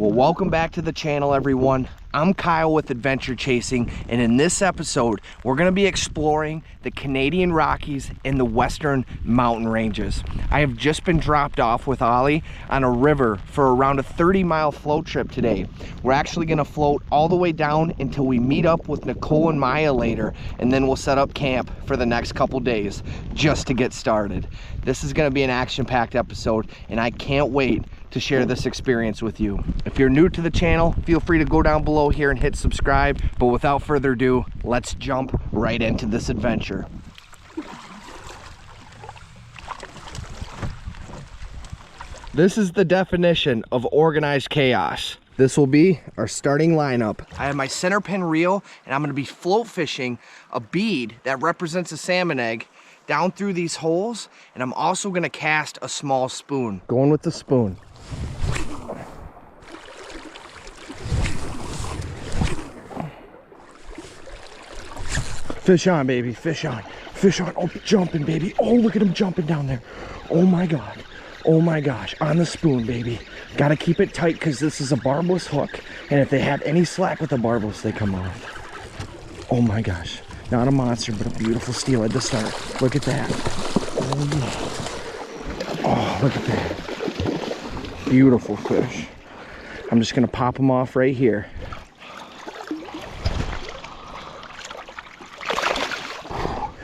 Well, welcome back to the channel, everyone. I'm Kyle with Adventure Chasing, and in this episode, we're gonna be exploring the Canadian Rockies and the Western Mountain Ranges. I have just been dropped off with Ollie on a river for around a 30-mile float trip today. We're actually gonna float all the way down until we meet up with Nicole and Mia later, and then we'll set up camp for the next couple days just to get started. This is gonna be an action-packed episode, and I can't wait to share this experience with you. If you're new to the channel, feel free to go down below here and hit subscribe. But without further ado, let's jump right into this adventure. This is the definition of organized chaos. This will be our starting lineup. I have my center pin reel, and I'm gonna be float fishing a bead that represents a salmon egg down through these holes, and I'm also gonna cast a small spoon. Going with the spoon. Fish on, baby, fish on, fish on. Oh, jumping, baby. Oh, look at him jumping down there. Oh my God. Oh my gosh, on the spoon, baby. Gotta keep it tight because this is a barbless hook. And if they have any slack with the barbless, they come off. Oh my gosh. Not a monster, but a beautiful steelhead to start. Look at that. Oh, yeah. Oh, look at that. Beautiful fish. I'm just gonna pop them off right here.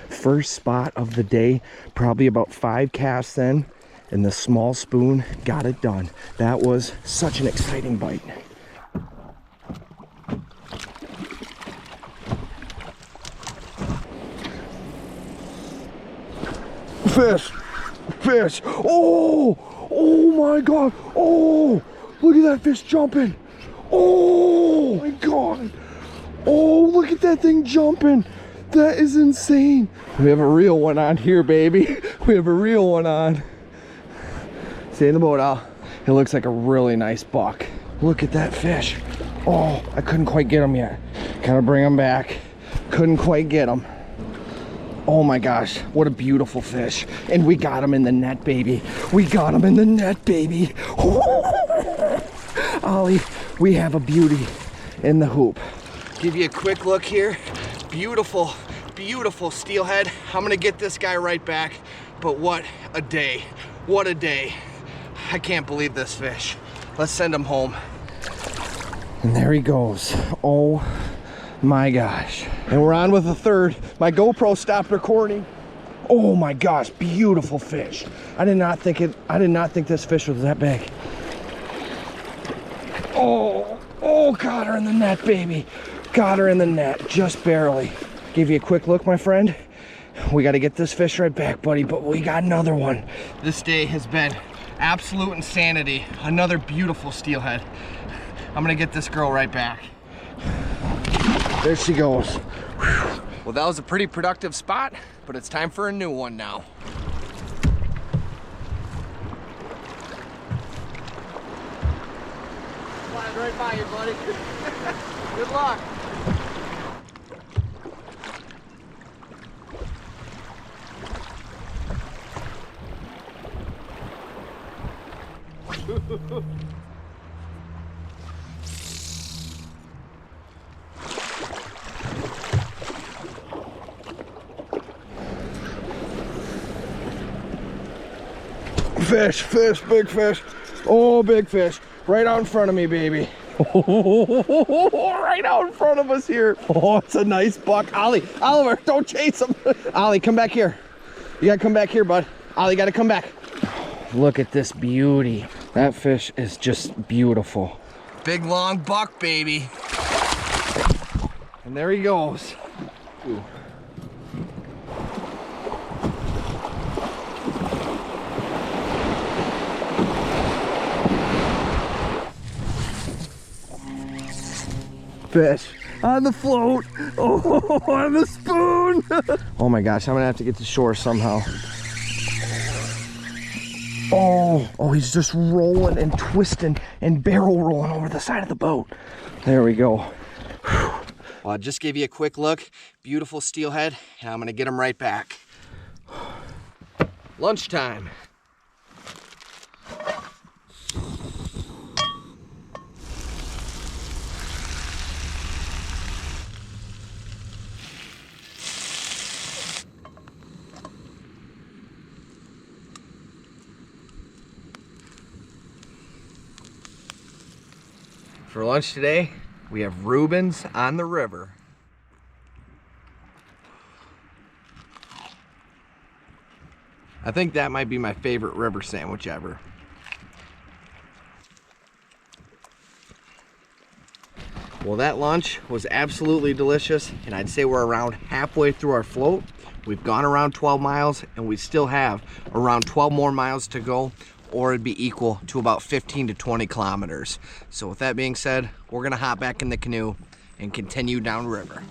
First spot of the day, probably about 5 casts in, and the small spoon got it done. That was such an exciting bite. Fish, fish. Oh, oh my God. Oh, look at that fish jumping. Oh my God. Oh, look at that thing jumping. That is insane. We have a real one on here, baby. We have a real one on. Stay in the boat, Al. It looks like a really nice buck. Look at that fish. Oh, I couldn't quite get him yet. Gotta bring him back. Couldn't quite get him. Oh my gosh, what a beautiful fish. And we got him in the net, baby. We got him in the net, baby. Ollie, we have a beauty in the hoop. Give you a quick look here. Beautiful, beautiful steelhead. I'm gonna get this guy right back, but what a day. What a day. I can't believe this fish. Let's send him home. And there he goes. Oh my gosh. And we're on with a third. My GoPro stopped recording. Oh my gosh, beautiful fish. I did not think this fish was that big. Oh, got her in the net, baby. Got her in the net, just barely. Give you a quick look, my friend. We got to get this fish right back, buddy, but we got another one. This day has been absolute insanity. Another beautiful steelhead. I'm gonna get this girl right back. There she goes. Whew. Well, that was a pretty productive spot, but it's time for a new one now. Flying right by you, buddy. Good luck. Fish, fish, big fish. Oh, big fish. Right out in front of me, baby. Oh, right out in front of us here. Oh, it's a nice buck. Ollie, Oliver, don't chase him. Ollie, come back here. You gotta come back here, bud. Ollie, you gotta come back. Look at this beauty. That fish is just beautiful. Big long buck, baby. And there he goes. Ooh. Fish on the float. Oh, on the spoon. Oh my gosh, I'm gonna have to get to shore somehow. Oh, he's just rolling and twisting and barrel rolling over the side of the boat. There we go. Whew. Well, I just gave you a quick look. Beautiful steelhead, and I'm gonna get him right back. Lunchtime. For lunch today, we have Reubens on the river. I think that might be my favorite river sandwich ever. Well, that lunch was absolutely delicious, and I'd say we're around halfway through our float. We've gone around 12 miles, and we still have around 12 more miles to go, or it'd be equal to about 15 to 20 kilometers. So with that being said, we're gonna hop back in the canoe and continue downriver.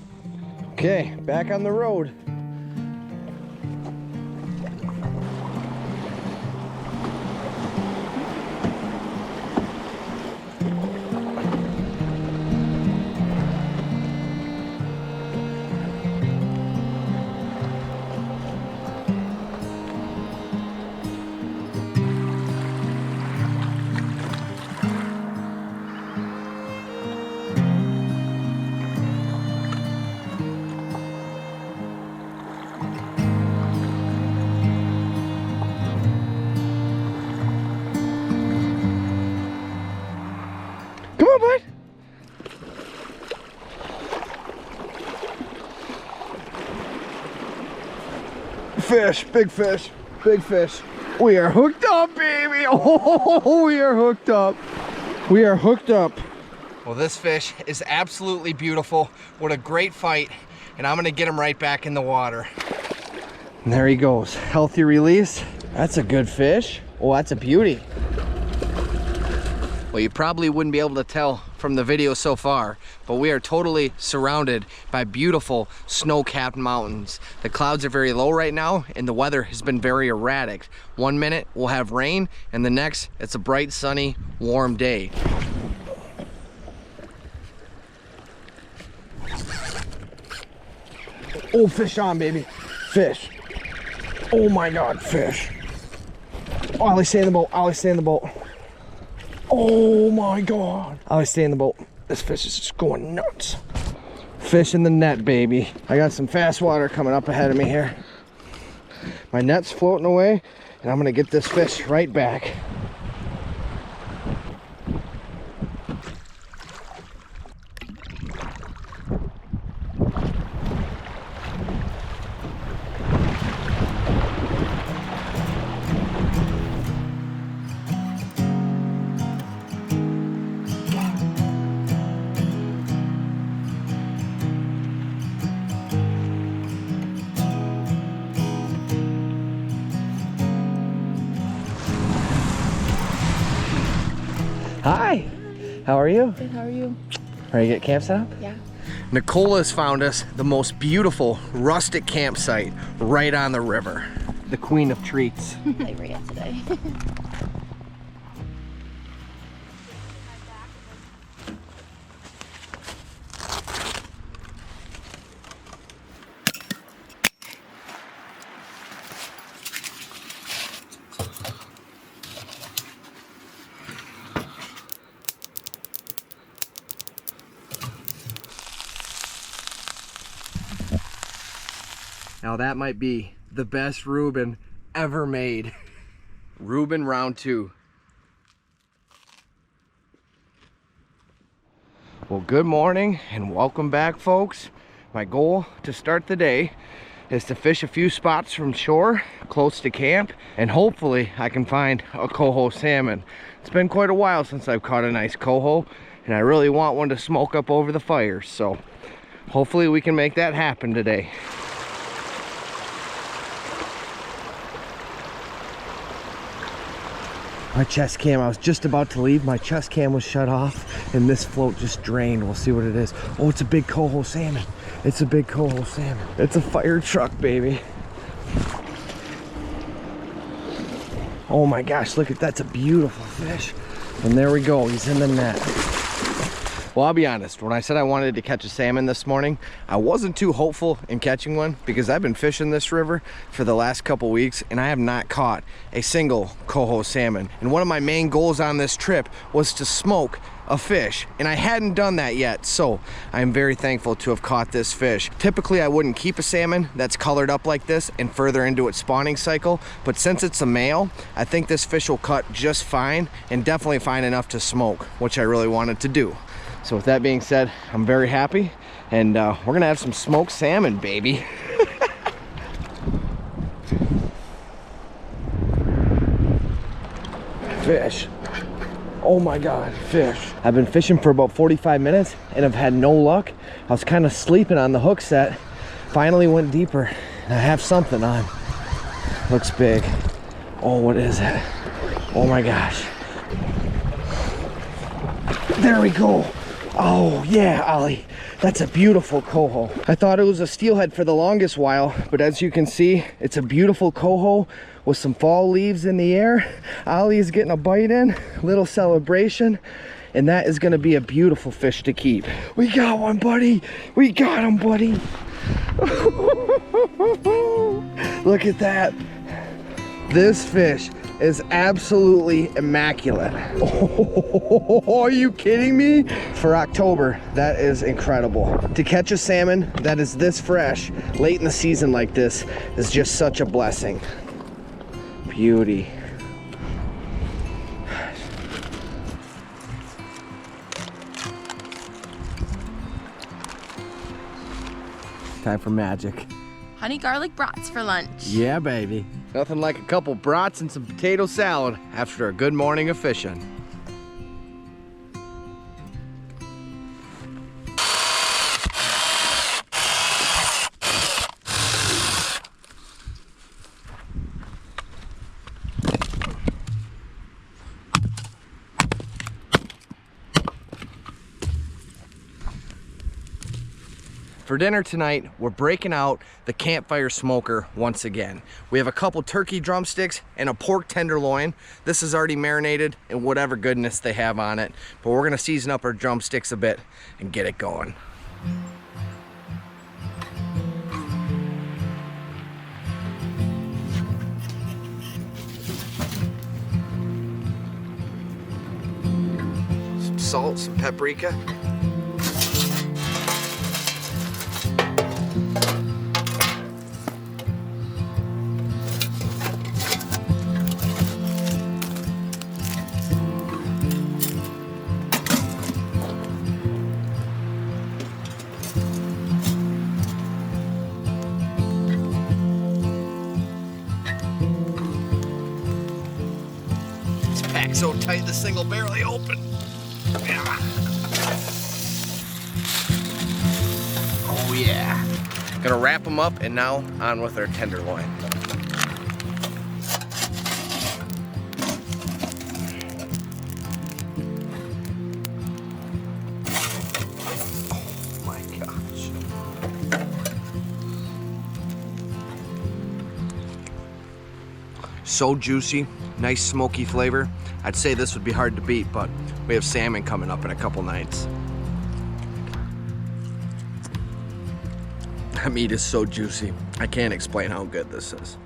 Okay, back on the road. Come on, bud. Fish, big fish, big fish. We are hooked up, baby. Oh, we are hooked up. We are hooked up. Well, this fish is absolutely beautiful. What a great fight. And I'm gonna get him right back in the water. And there he goes, healthy release. That's a good fish. Oh, that's a beauty. Well, you probably wouldn't be able to tell from the video so far, but we are totally surrounded by beautiful snow-capped mountains. The clouds are very low right now, and the weather has been very erratic. 1 minute we'll have rain, and the next it's a bright, sunny, warm day. Oh, fish on, baby. Fish. Oh my God, fish. Ollie, stay in the boat. Ollie, stay in the boat. Oh my God. Ollie, stay in the boat. This fish is just going nuts. Fish in the net, baby. I got some fast water coming up ahead of me here. My net's floating away, and I'm gonna get this fish right back. Hi, how are you? Good, how are you? Ready to get camp set up? Yeah. Nicole has found us the most beautiful rustic campsite right on the river. The queen of treats. I ran today. Now that might be the best Reuben ever made. Reuben round 2. Well, good morning and welcome back, folks. My goal to start the day is to fish a few spots from shore close to camp, and hopefully I can find a coho salmon. It's been quite a while since I've caught a nice coho, and I really want one to smoke up over the fire, so hopefully we can make that happen today. My chest cam, I was just about to leave, my chest cam was shut off and this float just drained. We'll see what it is. Oh, it's a big coho salmon. It's a big coho salmon. It's a fire truck, baby. Oh my gosh, look at that, that's a beautiful fish. And there we go, he's in the net. Well, I'll be honest, when I said I wanted to catch a salmon this morning, I wasn't too hopeful in catching one because I've been fishing this river for the last couple weeks and I have not caught a single coho salmon. And one of my main goals on this trip was to smoke a fish, and I hadn't done that yet, so I'm very thankful to have caught this fish. Typically I wouldn't keep a salmon that's colored up like this and further into its spawning cycle, but since it's a male, I think this fish will cut just fine and definitely fine enough to smoke, which I really wanted to do. So with that being said, I'm very happy, and we're gonna have some smoked salmon, baby. Fish. Oh my God, fish. I've been fishing for about 45 minutes and I've had no luck. I was kind of sleeping on the hook set. Finally went deeper and I have something on. Looks big. Oh, what is it? Oh my gosh. There we go. Oh yeah, Ollie. That's a beautiful coho. I thought it was a steelhead for the longest while, but as you can see, it's a beautiful coho with some fall leaves in the air. Ollie is getting a bite in, little celebration, and that is gonna be a beautiful fish to keep. We got one, buddy. We got him, buddy. Look at that. This fish is absolutely immaculate. Oh, are you kidding me? For October, that is incredible. To catch a salmon that is this fresh late in the season like this is just such a blessing. Beauty. Time for magic. Honey garlic brats for lunch. Yeah, baby. Nothing like a couple brats and some potato salad after a good morning of fishing. For dinner tonight, we're breaking out the campfire smoker once again. We have a couple turkey drumsticks and a pork tenderloin. This is already marinated in whatever goodness they have on it, but we're gonna season up our drumsticks a bit and get it going. Some salt, some paprika. So tight this thing will barely open. Oh yeah. Gonna wrap them up and now on with our tenderloin. Oh my gosh. So juicy, nice smoky flavor. I'd say this would be hard to beat, but we have salmon coming up in a couple nights. That meat is so juicy. I can't explain how good this is.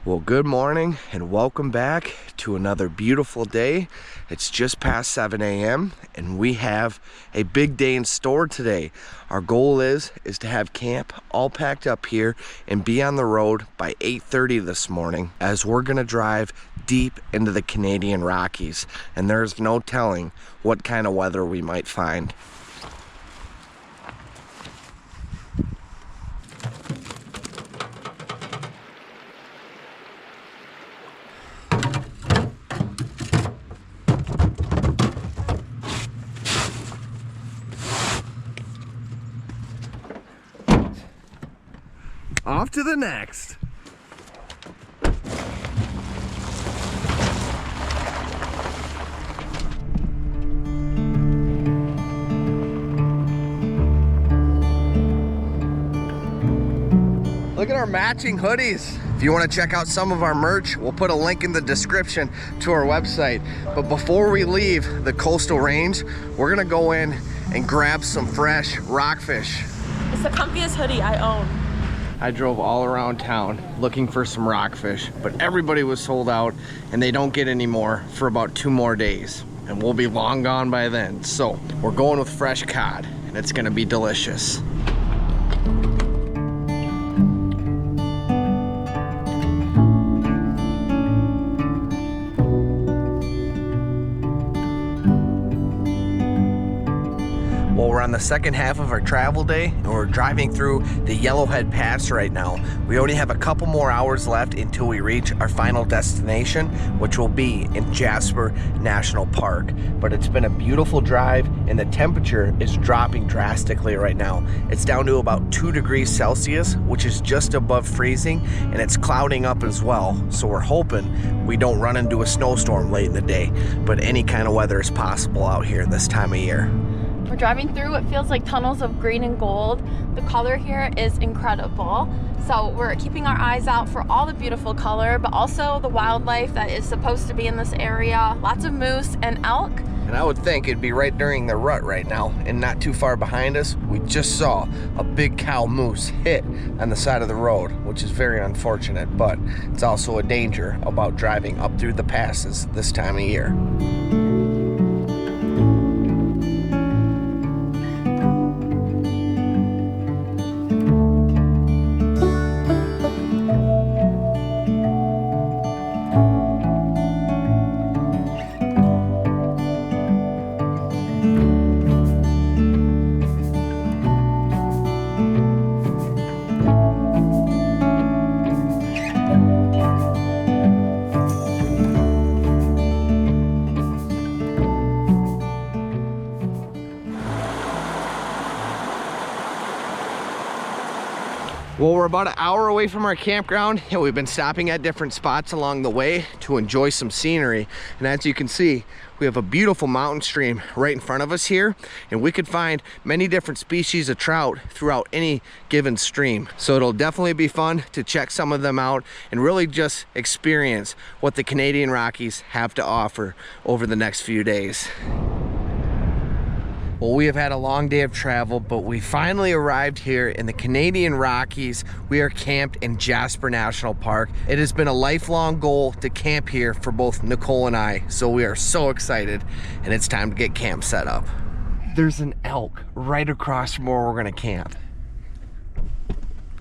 Well, good morning and welcome back to another beautiful day. It's just past 7 a.m. and we have a big day in store today. Our goal is to have camp all packed up here and be on the road by 8:30 this morning, as we're gonna drive deep into the Canadian Rockies, and there's no telling what kind of weather we might find. Off to the next. Look at our matching hoodies. If you want to check out some of our merch, we'll put a link in the description to our website. But before we leave the coastal range, we're gonna go in and grab some fresh rockfish. It's the comfiest hoodie I own. I drove all around town looking for some rockfish, but everybody was sold out and they don't get any more for about 2 more days. And we'll be long gone by then. So we're going with fresh cod and it's gonna be delicious. Well, we're on the second half of our travel day and we're driving through the Yellowhead Pass right now. We only have a couple more hours left until we reach our final destination, which will be in Jasper National Park. But it's been a beautiful drive and the temperature is dropping drastically right now. It's down to about 2 degrees Celsius, which is just above freezing, and it's clouding up as well. So we're hoping we don't run into a snowstorm late in the day, but any kind of weather is possible out here this time of year. We're driving through what feels like tunnels of green and gold. The color here is incredible. So we're keeping our eyes out for all the beautiful color, but also the wildlife that is supposed to be in this area. Lots of moose and elk. And I would think it'd be right during the rut right now, and not too far behind us, we just saw a big cow moose hit on the side of the road, which is very unfortunate, but it's also a danger about driving up through the passes this time of year. Well, we're about an hour away from our campground and we've been stopping at different spots along the way to enjoy some scenery. And as you can see, we have a beautiful mountain stream right in front of us here, and we could find many different species of trout throughout any given stream. So it'll definitely be fun to check some of them out and really just experience what the Canadian Rockies have to offer over the next few days. Well, we have had a long day of travel, but we finally arrived here in the Canadian Rockies. We are camped in Jasper National Park. It has been a lifelong goal to camp here for both Nicole and I, so we are so excited, and it's time to get camp set up. There's an elk right across from where we're gonna camp.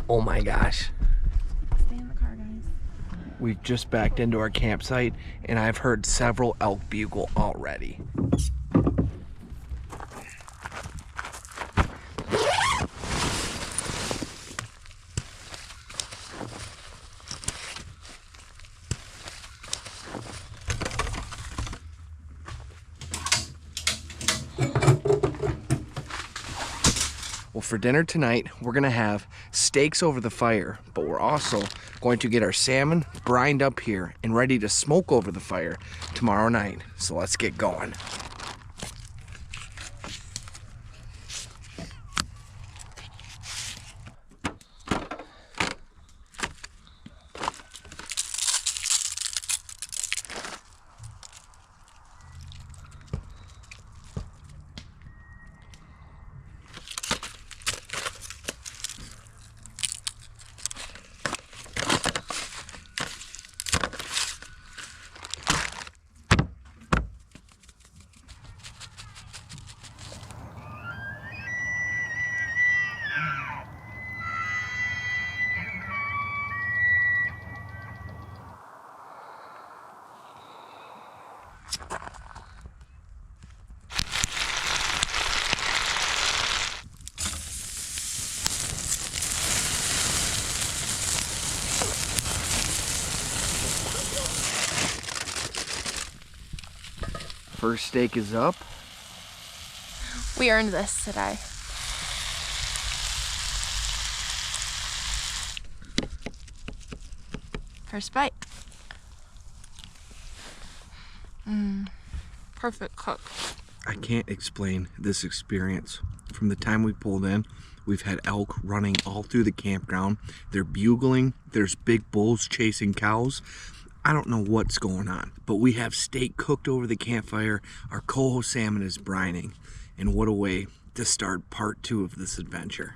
Oh my gosh. Stay in the car, guys. We've just backed into our campsite, and I've heard several elk bugle already. Well, for dinner tonight, we're gonna have steaks over the fire, but we're also going to get our salmon brined up here and ready to smoke over the fire tomorrow night. So let's get going. First steak is up. We earned this today. First bite. Perfect cook. I can't explain this experience. From the time we pulled in, we've had elk running all through the campground. They're bugling. There's big bulls chasing cows. I don't know what's going on, but we have steak cooked over the campfire. Our coho salmon is brining. And what a way to start part 2 of this adventure.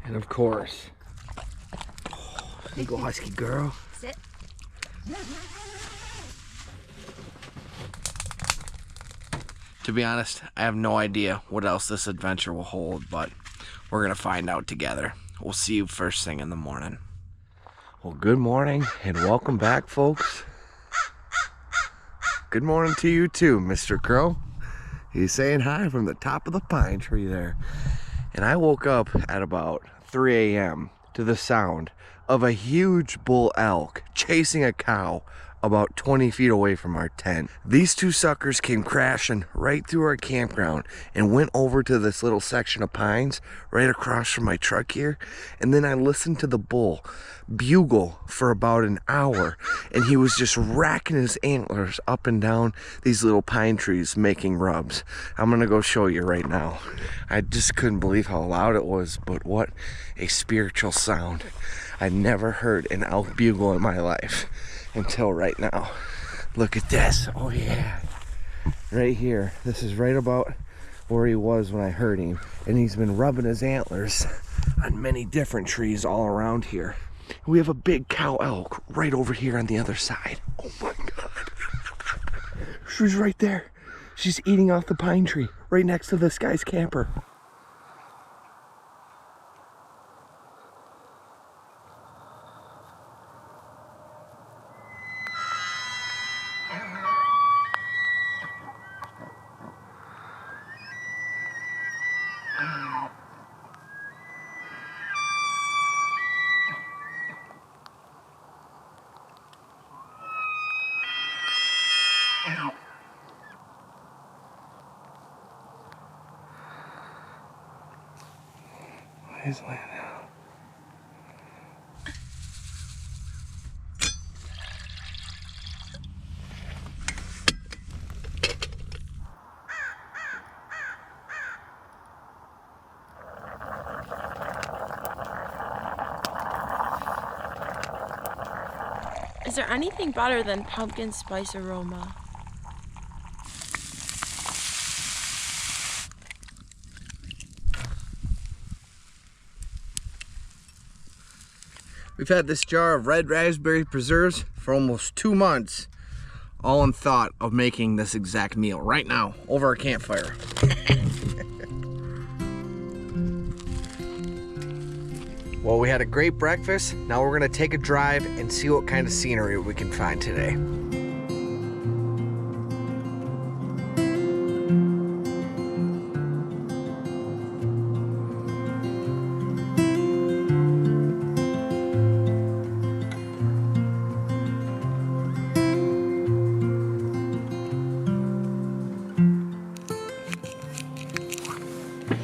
And of course, you go husky girl. Sit. To be honest, I have no idea what else this adventure will hold, but we're gonna find out together. We'll see you first thing in the morning. Well, good morning and welcome back, folks. Good morning to you too, Mr. Crow. He's saying hi from the top of the pine tree there. And I woke up at about 3 a.m. to the sound of a huge bull elk chasing a cow about 20 feet away from our tent. These two suckers came crashing right through our campground and went over to this little section of pines right across from my truck here. And then I listened to the bull bugle for about an hour, and he was just racking his antlers up and down these little pine trees making rubs. I'm gonna go show you right now. I just couldn't believe how loud it was, but what a spiritual sound. I never heard an elk bugle in my life until right now. Look at this. Oh yeah, right here. This is right about where he was when I heard him, and he's been rubbing his antlers on many different trees all around here. We have a big cow elk right over here on the other side. Oh my god. She's right there. She's eating off the pine tree right next to this guy's camper. He's laying down. Is there anything better than pumpkin spice aroma? We've had this jar of red raspberry preserves for almost 2 months, all in thought of making this exact meal right now over our campfire. Well, we had a great breakfast. Now we're gonna take a drive and see what kind of scenery we can find today.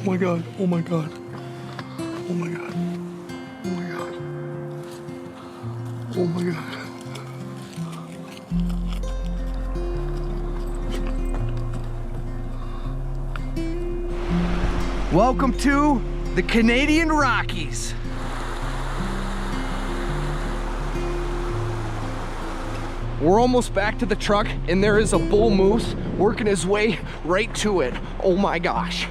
Oh my god, oh my god, oh my god, oh my god, oh my god. Welcome to the Canadian Rockies. We're almost back to the truck, and there is a bull moose working his way right to it. Oh my gosh.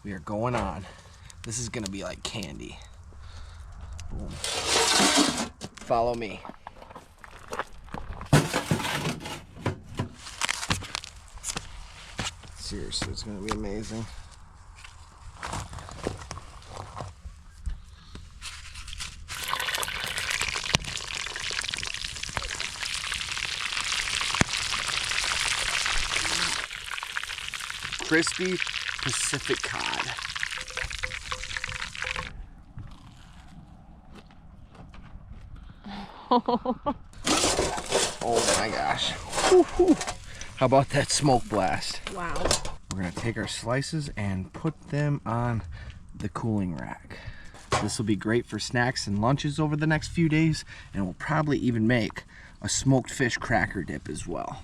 We are going on. This is gonna be like candy. Boom. Follow me. Seriously, it's gonna be amazing. Crispy Pacific cod. Oh my gosh. Woo-hoo. How about that smoke blast? Wow. We're gonna take our slices and put them on the cooling rack. This will be great for snacks and lunches over the next few days, and we'll probably even make a smoked fish cracker dip as well.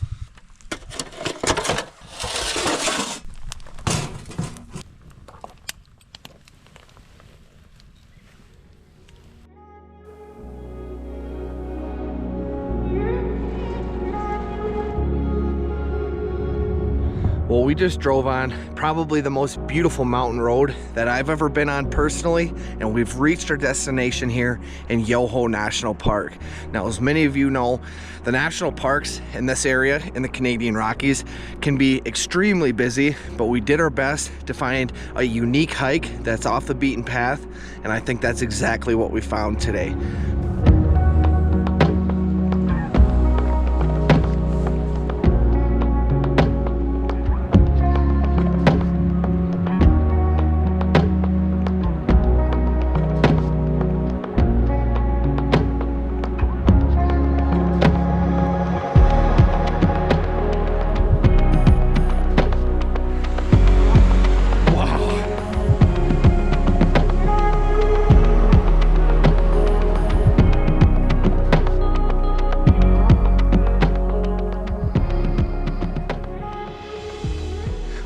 Well, we just drove on probably the most beautiful mountain road that I've ever been on personally, and we've reached our destination here in Yoho National Park. Now, as many of you know, the national parks in this area in the Canadian Rockies can be extremely busy, but we did our best to find a unique hike that's off the beaten path, and I think that's exactly what we found today.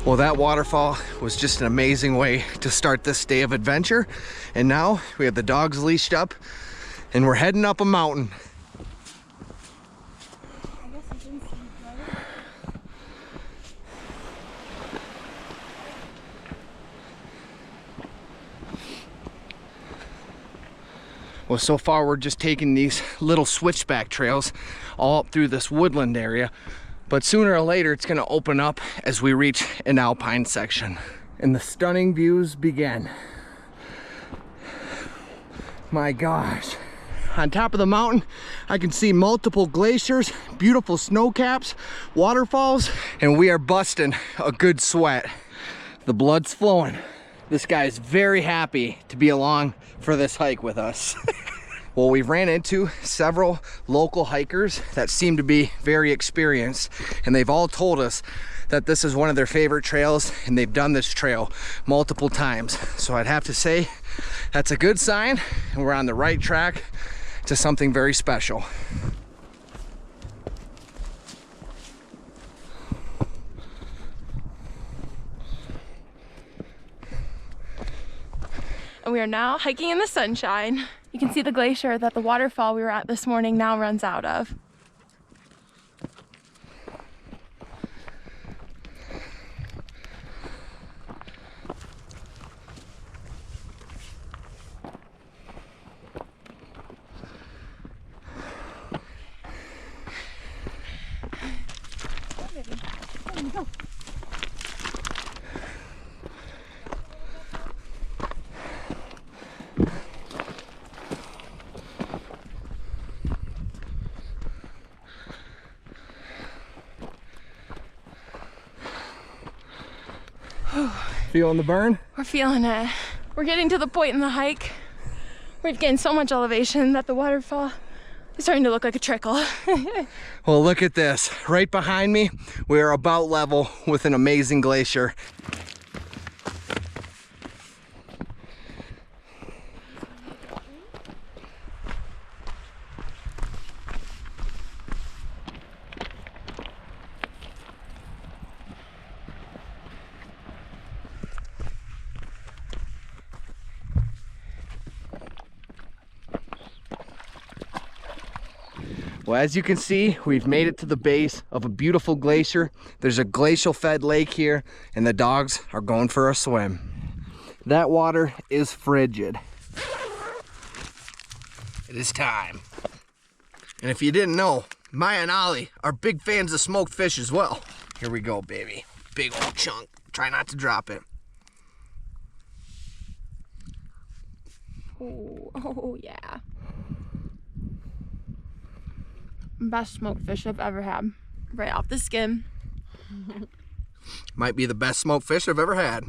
Well, that waterfall was just an amazing way to start this day of adventure. And now we have the dogs leashed up and we're heading up a mountain. Well, so far we're just taking these little switchback trails all up through this woodland area. But sooner or later, it's gonna open up as we reach an alpine section. And the stunning views begin. My gosh. On top of the mountain, I can see multiple glaciers, beautiful snow caps, waterfalls, and we are busting a good sweat. The blood's flowing. This guy's very happy to be along for this hike with us. Well, we've ran into several local hikers that seem to be very experienced, and they've all told us that this is one of their favorite trails, and they've done this trail multiple times. So I'd have to say that's a good sign, and we're on the right track to something very special. And we are now hiking in the sunshine. You can see the glacier that the waterfall we were at this morning now runs out of. Go. Feeling the burn? We're feeling it. We're getting to the point in the hike. We've gained so much elevation that the waterfall is starting to look like a trickle. Well, look at this. Right behind me, we are about level with an amazing glacier. Well, as you can see, we've made it to the base of a beautiful glacier. There's a glacial fed lake here, and the dogs are going for a swim. That water is frigid. It is time. And if you didn't know, Maya and Ollie are big fans of smoked fish as well. Here we go, baby. Big old chunk. Try not to drop it. Oh yeah. Best smoked fish I've ever had. Right off the skin. Might be the best smoked fish I've ever had.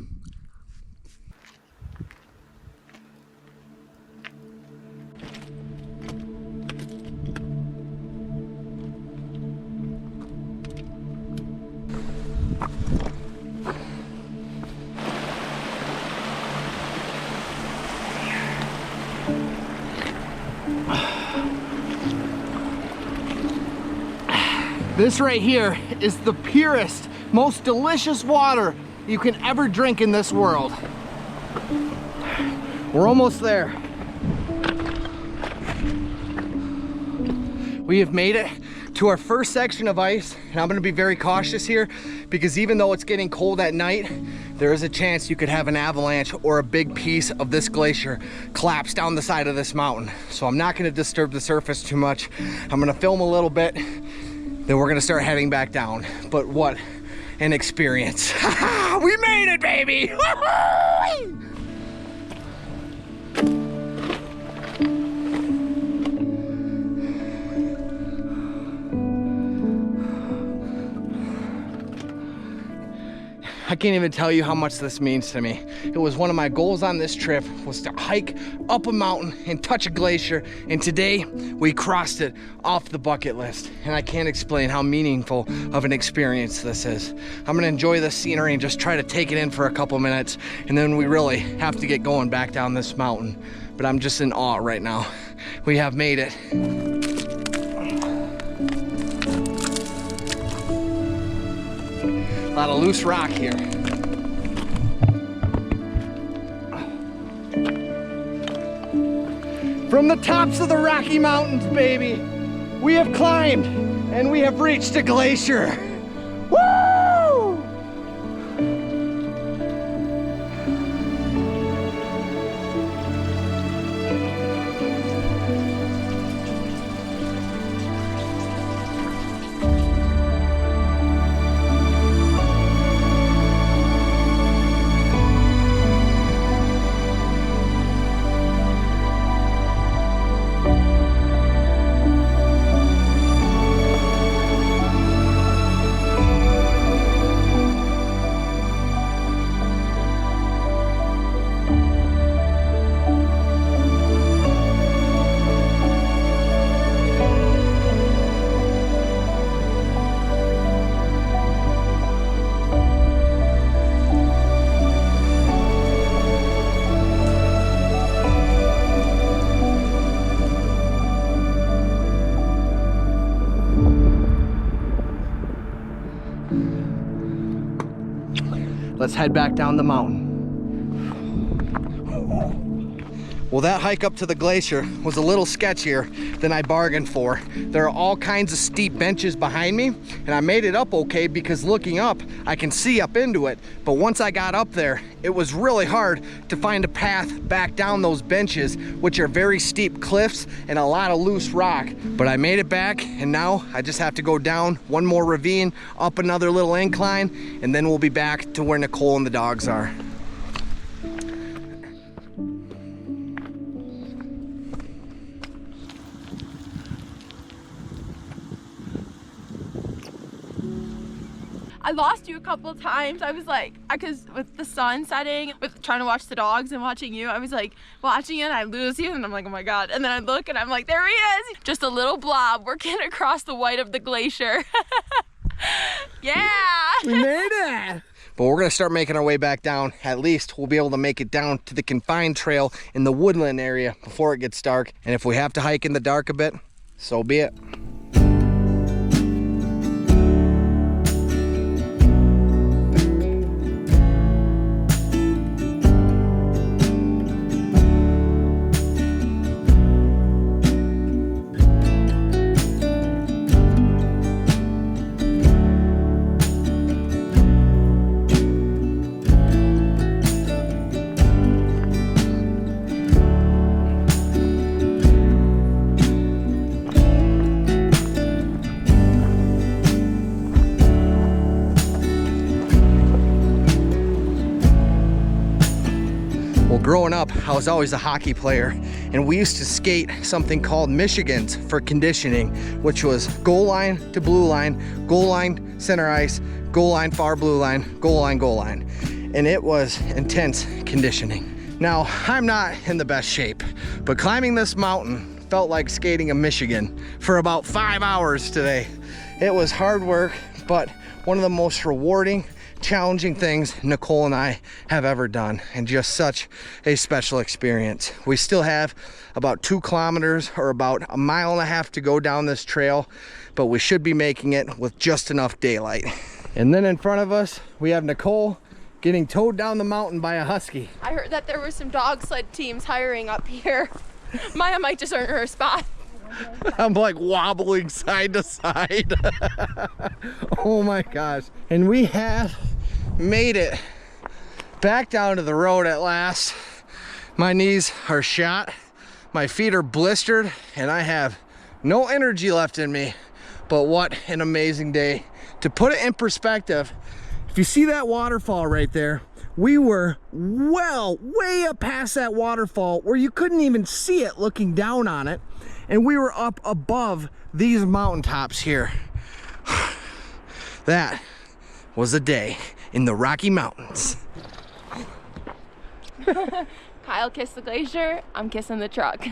This right here is the purest, most delicious water you can ever drink in this world. We're almost there. We have made it to our first section of ice, and I'm gonna be very cautious here because even though it's getting cold at night, there is a chance you could have an avalanche or a big piece of this glacier collapse down the side of this mountain. So I'm not gonna disturb the surface too much. I'm gonna film a little bit, then we're gonna start heading back down. But what an experience. We made it, baby! I can't even tell you how much this means to me. It was one of my goals on this trip was to hike up a mountain and touch a glacier, and today we crossed it off the bucket list. And I can't explain how meaningful of an experience this is. I'm gonna enjoy the scenery and just try to take it in for a couple minutes, and then we really have to get going back down this mountain. But I'm just in awe right now. We have made it. A lot of loose rock here. From the tops of the Rocky Mountains, baby, we have climbed and we have reached a glacier. Woo! Let's head back down the mountain. Well, that hike up to the glacier was a little sketchier than I bargained for. There are all kinds of steep benches behind me, and I made it up okay because looking up, I can see up into it. But once I got up there, it was really hard to find a path back down those benches, which are very steep cliffs and a lot of loose rock. But I made it back, and now I just have to go down one more ravine, up another little incline, and then we'll be back to where Nicole and the dogs are. I lost you a couple of times. I was like, because with the sun setting, with trying to watch the dogs and watching you, I was like watching it and I lose you and I'm like, oh my God. And then I look and I'm like, there he is. Just a little blob working across the white of the glacier. Yeah. We made it. But we're gonna start making our way back down. At least we'll be able to make it down to the confined trail in the woodland area before it gets dark. And if we have to hike in the dark a bit, so be it. Well, growing up, I was always a hockey player, and we used to skate something called Michigans for conditioning, which was goal line to blue line, goal line, center ice, goal line, far blue line, goal line, goal line. And it was intense conditioning. Now, I'm not in the best shape, but climbing this mountain felt like skating a Michigan for about 5 hours today. It was hard work, but one of the most rewarding, challenging things Nicole and I have ever done, and just such a special experience. We still have about 2 kilometers or about 1.5 miles to go down this trail, but we should be making it with just enough daylight. And then in front of us, we have Nicole getting towed down the mountain by a husky. I heard that there were some dog sled teams hiring up here. Maya might just earn her a spot. I'm like wobbling side to side. Oh my gosh. And we have made it back down to the road at last. My knees are shot, my feet are blistered, and I have no energy left in me. But what an amazing day. To put it in perspective, if you see that waterfall right there, we were way up past that waterfall where you couldn't even see it looking down on it. And we were up above these mountaintops here. That was a day in the Rocky Mountains. Kyle kissed the glacier, I'm kissing the truck.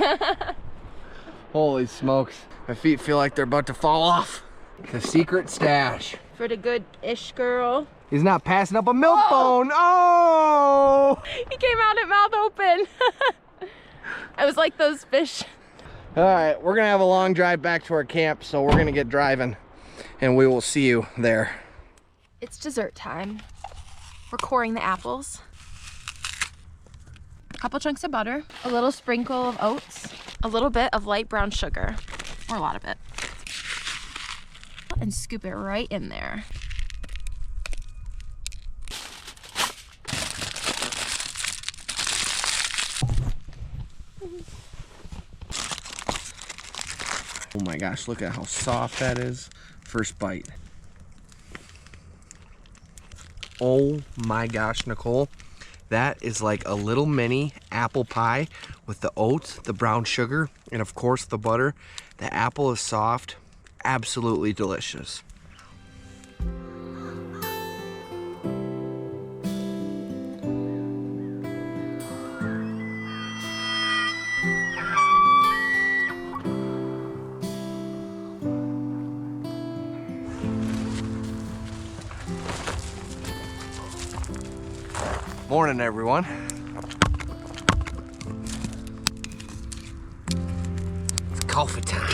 Holy smokes. My feet feel like they're about to fall off. The secret stash. For the good-ish girl. He's not passing up a milk bone. Oh! He came out at mouth open. I was like those fish. All right, we're gonna have a long drive back to our camp, so we're gonna get driving and we will see you there. It's dessert time. We're coring the apples. A couple chunks of butter, a little sprinkle of oats, a little bit of light brown sugar, or a lot of it. And scoop it right in there. Oh my gosh, look at how soft that is. First bite. Oh my gosh, Nicole. That is like a little mini apple pie with the oats, the brown sugar, and of course the butter. The apple is soft, absolutely delicious. Morning, everyone. It's coffee time.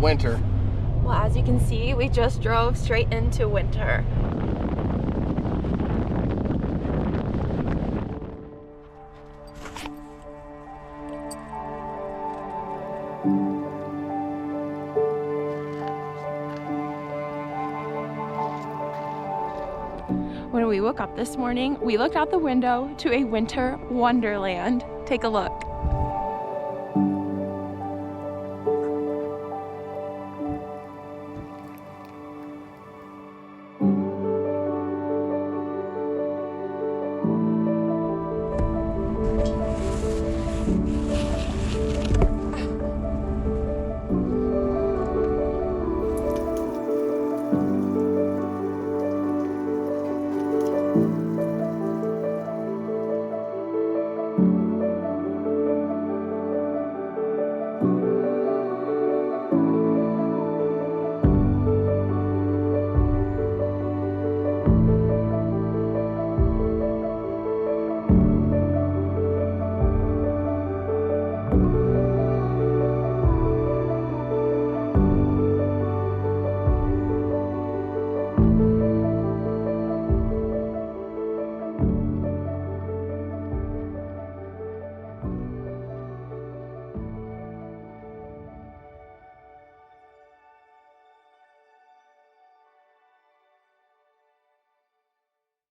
Winter. Well, as you can see, we just drove straight into winter. we woke up this morning, we looked out the window to a winter wonderland. Take a look.